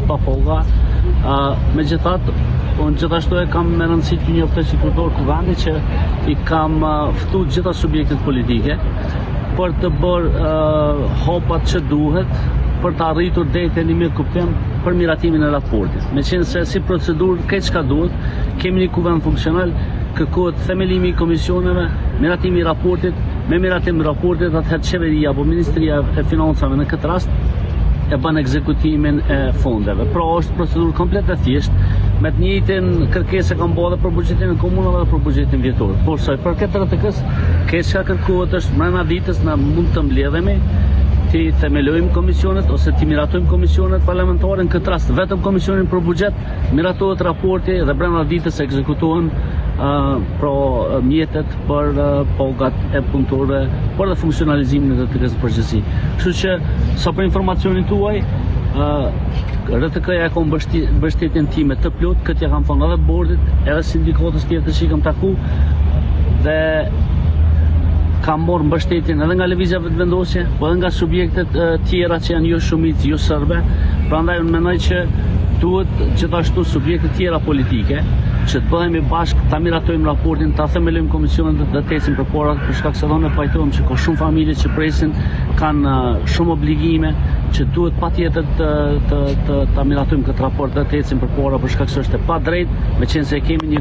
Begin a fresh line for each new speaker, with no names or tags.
raportit pa poga. Megjithatë, unë gjithashtu e kam me rëndësi të njoftoj si kryetar kuvendit që i kam ftuar gjitha subjektet politike për të bërë hopat që duhet për të arritur deri te një mirë kuptim për miratimin e raportit. Meqense si procedurë keq çka duhet, kemi një kuvend funksional, kërkohet themelimi i komisioneve, miratimi i raportit, me miratim i raportit atëherë qeveria apo Ministria e Financave në këtë rast e bën ekzekutimin e fondeve. Pra është procedurë komplet e thjeshtë, me të njëjtin kërkesë kanë bërë për buxhetin e komunave dhe për buxhetin vjetor. Por sa për këtë rrethës, çka kërkohet është brenda ditës na mund të mbledhemi, të themelojmë komisionet ose të miratojmë komisionet parlamentare. Në këtë rast vetëm komisionin për buxhet miratohet raporti dhe brenda ditës ekzekutohen mjetet për pogat e punëtorëve, por dhe funksionalizimin e të përgjithësi. Kështu që sa për informacionin tuaj, RTK-ja ka mbështetjen time të plot, këtë ja kam thënë edhe bordit, edhe sindikatës tjetër që i kam taku dhe kam marrë mbështetjen edhe nga lëvizja vetëvendosje, po edhe nga subjektet tjera që janë jo shumicë, jo serbe. Prandaj unë mendoj që duhet gjithashtu subjektet tjera politike që të bëhemi bashkë, ta miratojmë raportin, ta themelojmë komisionet dhe të ecim përpara, për shkak se ne pajtohem që ka shumë familje që presin, kanë shumë obligime, që duhet patjetër ta miratojmë këtë raport dhe të ecim përpara, për shkak se është e padrejtë, meqense kemi një